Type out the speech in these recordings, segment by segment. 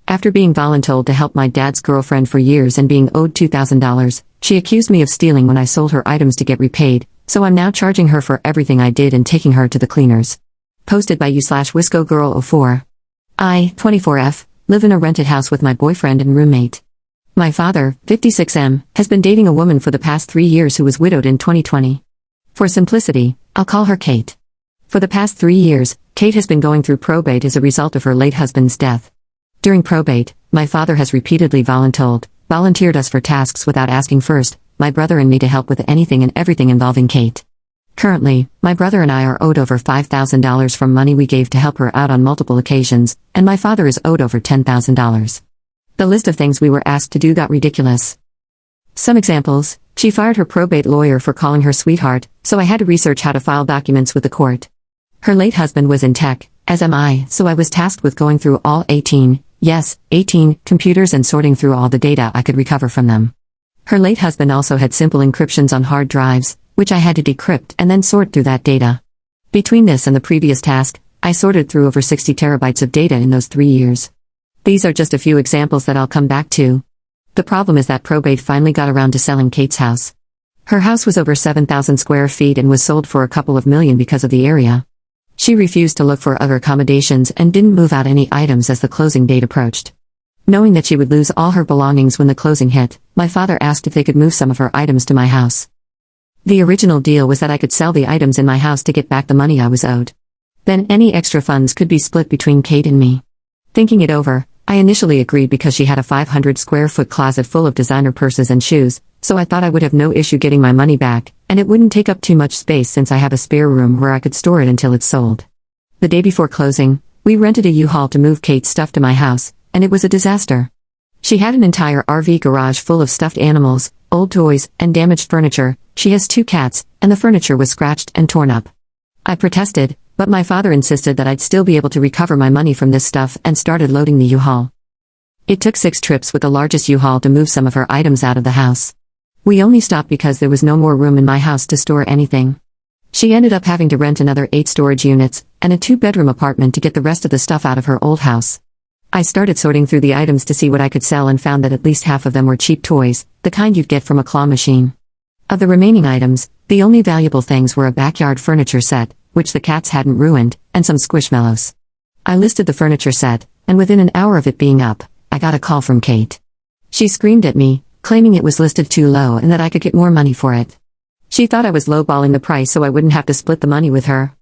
After being voluntold to help my dad's girlfriend for years and being owed $2,000, she accused me of stealing when I sold her items to get repaid, so I'm now charging her for everything I did and taking her to the cleaners. Posted by you/WiscoGirl04. I, 24F, live in a rented house with my boyfriend and roommate. My father, 56M, has been dating a woman for the past 3 years who was widowed in 2020. For simplicity, I'll call her Kate. For the past 3 years, Kate has been going through probate as a result of her late husband's death. During probate, my father has repeatedly volunteered us for tasks without asking first, my brother and me to help with anything and everything involving Kate. Currently, my brother and I are owed over $5,000 from money we gave to help her out on multiple occasions, and my father is owed over $10,000. The list of things we were asked to do got ridiculous. Some examples: she fired her probate lawyer for calling her sweetheart, so I had to research how to file documents with the court. Her late husband was in tech, as am I, so I was tasked with going through all 18 computers and sorting through all the data I could recover from them. Her late husband also had simple encryptions on hard drives, which I had to decrypt and then sort through that data. Between this and the previous task, I sorted through over 60 terabytes of data in those 3 years. These are just a few examples that I'll come back to. The problem is that probate finally got around to selling Kate's house. Her house was over 7,000 square feet and was sold for a couple of million because of the area. She refused to look for other accommodations and didn't move out any items as the closing date approached. Knowing that she would lose all her belongings when the closing hit, my father asked if they could move some of her items to my house. The original deal was that I could sell the items in my house to get back the money I was owed. Then any extra funds could be split between Kate and me. Thinking it over, I initially agreed because she had a 500 square foot closet full of designer purses and shoes, so I thought I would have no issue getting my money back, and it wouldn't take up too much space since I have a spare room where I could store it until it's sold. The day before closing, we rented a U-Haul to move Kate's stuff to my house, and it was a disaster. She had an entire RV garage full of stuffed animals, old toys, and damaged furniture. She has 2 cats, and the furniture was scratched and torn up. I protested, but my father insisted that I'd still be able to recover my money from this stuff and started loading the U-Haul. It took 6 trips with the largest U-Haul to move some of her items out of the house. We only stopped because there was no more room in my house to store anything. She ended up having to rent another 8 storage units and a 2-bedroom apartment to get the rest of the stuff out of her old house. I started sorting through the items to see what I could sell and found that at least half of them were cheap toys, the kind you'd get from a claw machine. Of the remaining items, the only valuable things were a backyard furniture set, which the cats hadn't ruined, and some squishmallows. I listed the furniture set, and within an hour of it being up, I got a call from Kate. She screamed at me, claiming it was listed too low and that I could get more money for it. She thought I was lowballing the price so I wouldn't have to split the money with her.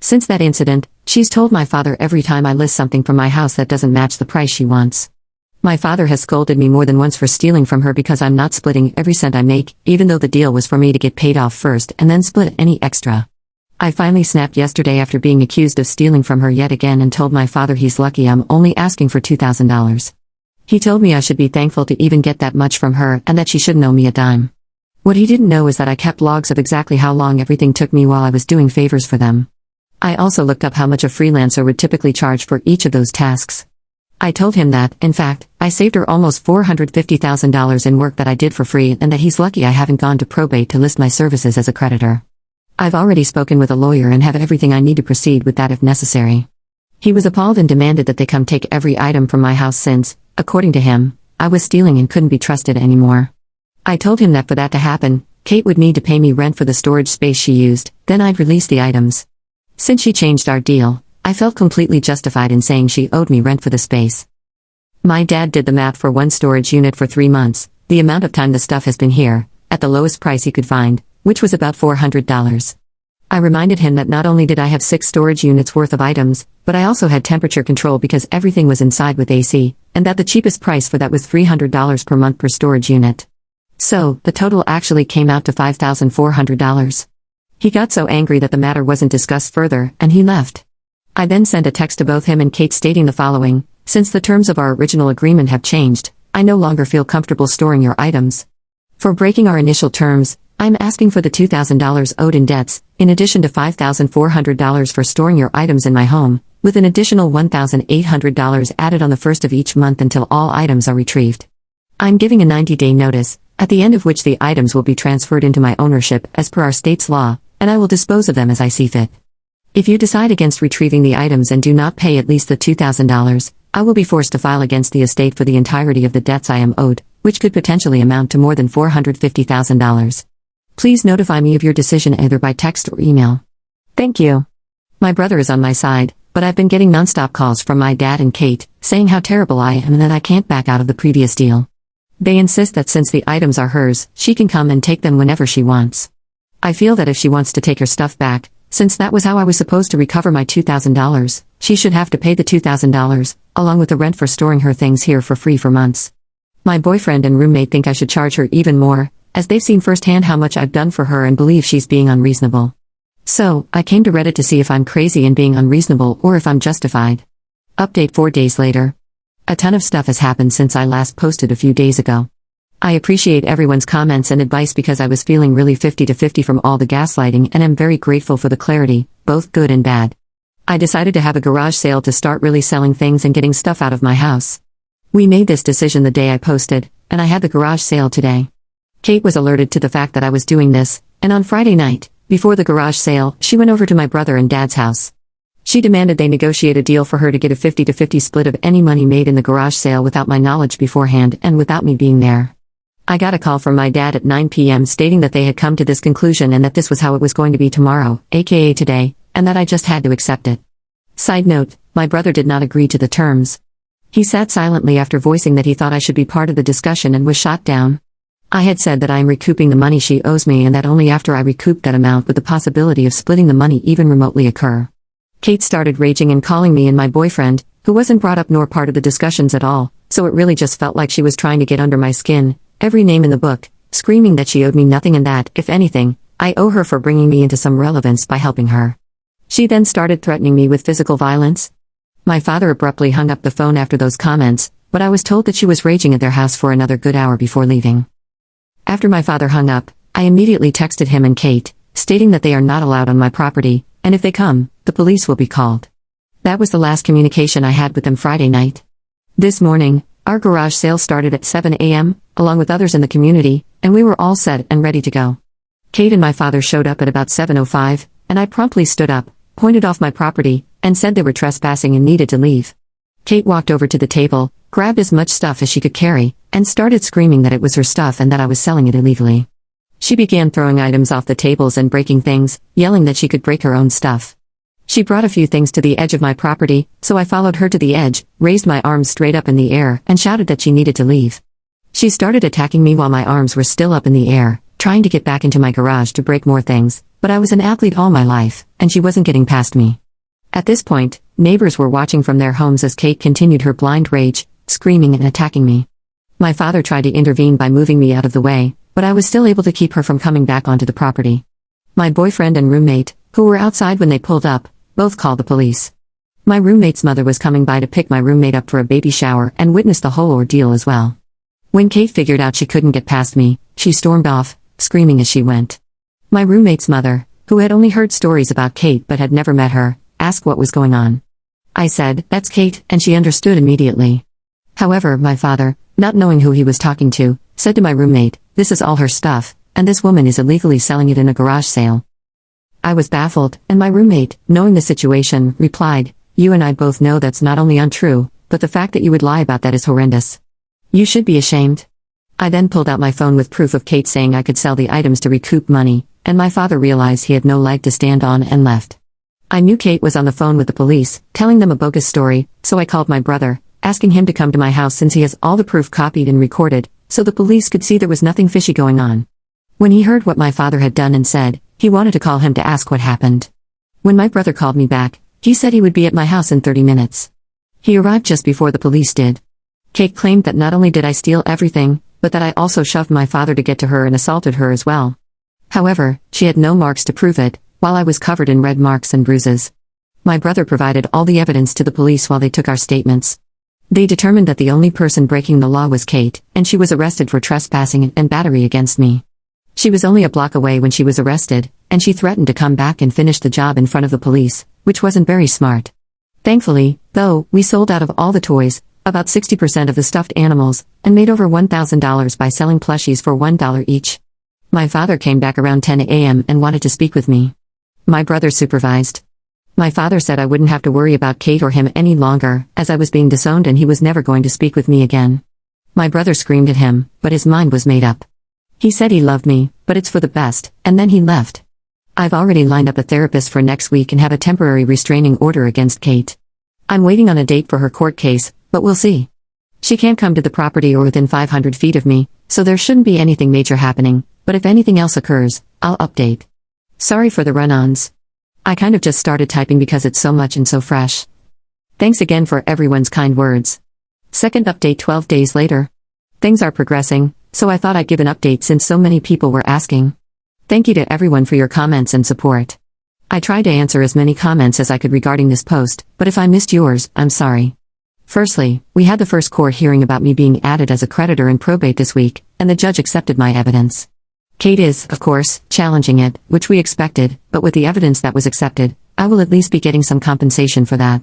Since that incident, she's told my father every time I list something from my house that doesn't match the price she wants. My father has scolded me more than once for stealing from her because I'm not splitting every cent I make, even though the deal was for me to get paid off first and then split any extra. I finally snapped yesterday after being accused of stealing from her yet again and told my father he's lucky I'm only asking for $2,000. He told me I should be thankful to even get that much from her and that she shouldn't owe me a dime. What he didn't know is that I kept logs of exactly how long everything took me while I was doing favors for them. I also looked up how much a freelancer would typically charge for each of those tasks. I told him that, in fact, I saved her almost $450,000 in work that I did for free and that he's lucky I haven't gone to probate to list my services as a creditor. I've already spoken with a lawyer and have everything I need to proceed with that if necessary. He was appalled and demanded that they come take every item from my house since, according to him, I was stealing and couldn't be trusted anymore. I told him that for that to happen, Kate would need to pay me rent for the storage space she used, then I'd release the items. Since she changed our deal, I felt completely justified in saying she owed me rent for the space. My dad did the math for 1 storage unit for 3 months, the amount of time the stuff has been here, at the lowest price he could find, which was about $400. I reminded him that not only did I have 6 storage units worth of items, but I also had temperature control because everything was inside with AC, and that the cheapest price for that was $300 per month per storage unit. So, the total actually came out to $5,400. He got so angry that the matter wasn't discussed further, and he left. I then sent a text to both him and Kate stating the following: since the terms of our original agreement have changed, I no longer feel comfortable storing your items. For breaking our initial terms, I'm asking for the $2,000 owed in debts, in addition to $5,400 for storing your items in my home, with an additional $1,800 added on the first of each month until all items are retrieved. I'm giving a 90-day notice, at the end of which the items will be transferred into my ownership as per our state's law, and I will dispose of them as I see fit. If you decide against retrieving the items and do not pay at least the $2,000, I will be forced to file against the estate for the entirety of the debts I am owed, which could potentially amount to more than $450,000. Please notify me of your decision either by text or email. Thank you. My brother is on my side, but I've been getting nonstop calls from my dad and Kate, saying how terrible I am and that I can't back out of the previous deal. They insist that since the items are hers, she can come and take them whenever she wants. I feel that if she wants to take her stuff back, since that was how I was supposed to recover my $2,000, she should have to pay the $2,000, along with the rent for storing her things here for free for months. My boyfriend and roommate think I should charge her even more, as they've seen firsthand how much I've done for her and believe she's being unreasonable. So, I came to Reddit to see if I'm crazy and being unreasonable or if I'm justified. Update 4 days later. A ton of stuff has happened since I last posted a few days ago. I appreciate everyone's comments and advice because I was feeling really 50-50 from all the gaslighting and am very grateful for the clarity, both good and bad. I decided to have a garage sale to start really selling things and getting stuff out of my house. We made this decision the day I posted, and I had the garage sale today. Kate was alerted to the fact that I was doing this, and on Friday night, before the garage sale, she went over to my brother and dad's house. She demanded they negotiate a deal for her to get a 50-50 split of any money made in the garage sale without my knowledge beforehand and without me being there. I got a call from my dad at 9 p.m. stating that they had come to this conclusion and that this was how it was going to be tomorrow, aka today, and that I just had to accept it. Side note, my brother did not agree to the terms. He sat silently after voicing that he thought I should be part of the discussion and was shot down. I had said that I am recouping the money she owes me and that only after I recouped that amount would the possibility of splitting the money even remotely occur. Kate started raging and calling me and my boyfriend, who wasn't brought up nor part of the discussions at all, so it really just felt like she was trying to get under my skin, every name in the book, screaming that she owed me nothing and that, if anything, I owe her for bringing me into some relevance by helping her. She then started threatening me with physical violence. My father abruptly hung up the phone after those comments, but I was told that she was raging at their house for another good hour before leaving. After my father hung up, I immediately texted him and Kate, stating that they are not allowed on my property, and if they come, the police will be called. That was the last communication I had with them Friday night. This morning, our garage sale started at 7 a.m., along with others in the community, and we were all set and ready to go. Kate and my father showed up at about 7:05, and I promptly stood up, pointed off my property, and said they were trespassing and needed to leave. Kate walked over to the table, grabbed as much stuff as she could carry, and started screaming that it was her stuff and that I was selling it illegally. She began throwing items off the tables and breaking things, yelling that she could break her own stuff. She brought a few things to the edge of my property, so I followed her to the edge, raised my arms straight up in the air, and shouted that she needed to leave. She started attacking me while my arms were still up in the air, trying to get back into my garage to break more things, but I was an athlete all my life, and she wasn't getting past me. At this point, neighbors were watching from their homes as Kate continued her blind rage, screaming and attacking me. My father tried to intervene by moving me out of the way, but I was still able to keep her from coming back onto the property. My boyfriend and roommate, who were outside when they pulled up, both called the police. My roommate's mother was coming by to pick my roommate up for a baby shower and witnessed the whole ordeal as well. When Kate figured out she couldn't get past me, she stormed off, screaming as she went. My roommate's mother, who had only heard stories about Kate but had never met her, asked what was going on. I said, "That's Kate," and she understood immediately. However, my father, not knowing who he was talking to, said to my roommate, "This is all her stuff, and this woman is illegally selling it in a garage sale." I was baffled, and my roommate, knowing the situation, replied, "You and I both know that's not only untrue, but the fact that you would lie about that is horrendous. You should be ashamed." I then pulled out my phone with proof of Kate saying I could sell the items to recoup money, and my father realized he had no leg to stand on and left. I knew Kate was on the phone with the police, telling them a bogus story, so I called my brother, asking him to come to my house since he has all the proof copied and recorded, so the police could see there was nothing fishy going on. When he heard what my father had done and said, he wanted to call him to ask what happened. When my brother called me back, he said he would be at my house in 30 minutes. He arrived just before the police did. Kate claimed that not only did I steal everything, but that I also shoved my father to get to her and assaulted her as well. However, she had no marks to prove it, while I was covered in red marks and bruises. My brother provided all the evidence to the police while they took our statements. They determined that the only person breaking the law was Kate, and she was arrested for trespassing and battery against me. She was only a block away when she was arrested, and she threatened to come back and finish the job in front of the police, which wasn't very smart. Thankfully, though, we sold out of all the toys, about 60% of the stuffed animals, and made over $1,000 by selling plushies for $1 each. My father came back around 10 a.m. and wanted to speak with me. My brother supervised. My father said I wouldn't have to worry about Kate or him any longer, as I was being disowned and he was never going to speak with me again. My brother screamed at him, but his mind was made up. He said he loved me, but it's for the best, and then he left. I've already lined up a therapist for next week and have a temporary restraining order against Kate. I'm waiting on a date for her court case, but we'll see. She can't come to the property or within 500 feet of me, so there shouldn't be anything major happening, but if anything else occurs, I'll update. Sorry for the run-ons. I kind of just started typing because it's so much and so fresh. Thanks again for everyone's kind words. Second update 12 days later. Things are progressing, so I thought I'd give an update since so many people were asking. Thank you to everyone for your comments and support. I tried to answer as many comments as I could regarding this post, but if I missed yours, I'm sorry. Firstly, we had the first court hearing about me being added as a creditor in probate this week, and the judge accepted my evidence. Kate is, of course, challenging it, which we expected, but with the evidence that was accepted, I will at least be getting some compensation for that.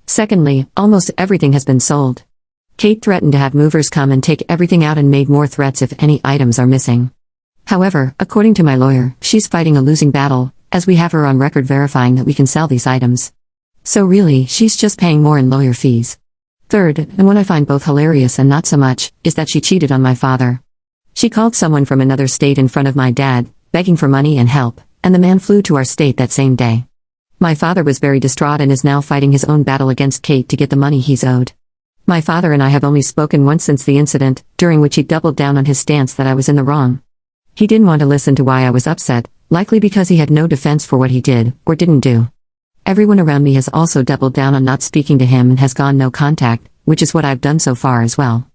Secondly, almost everything has been sold. Kate threatened to have movers come and take everything out and made more threats if any items are missing. However, according to my lawyer, she's fighting a losing battle, as we have her on record verifying that we can sell these items. So really, she's just paying more in lawyer fees. Third, and what I find both hilarious and not so much, is that she cheated on my father. She called someone from another state in front of my dad, begging for money and help, and the man flew to our state that same day. My father was very distraught and is now fighting his own battle against Kate to get the money he's owed. My father and I have only spoken once since the incident, during which he doubled down on his stance that I was in the wrong. He didn't want to listen to why I was upset, likely because he had no defense for what he did, or didn't do. Everyone around me has also doubled down on not speaking to him and has gone no contact, which is what I've done so far as well.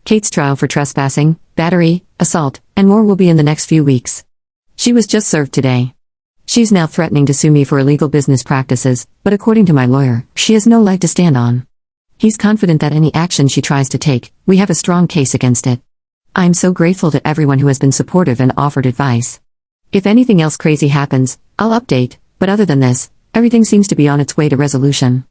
Kate's trial for trespassing, battery, assault, and more will be in the next few weeks. She was just served today. She's now threatening to sue me for illegal business practices, but according to my lawyer, she has no leg to stand on. He's confident that any action she tries to take, we have a strong case against it. I am so grateful to everyone who has been supportive and offered advice. If anything else crazy happens, I'll update, but other than this, everything seems to be on its way to resolution.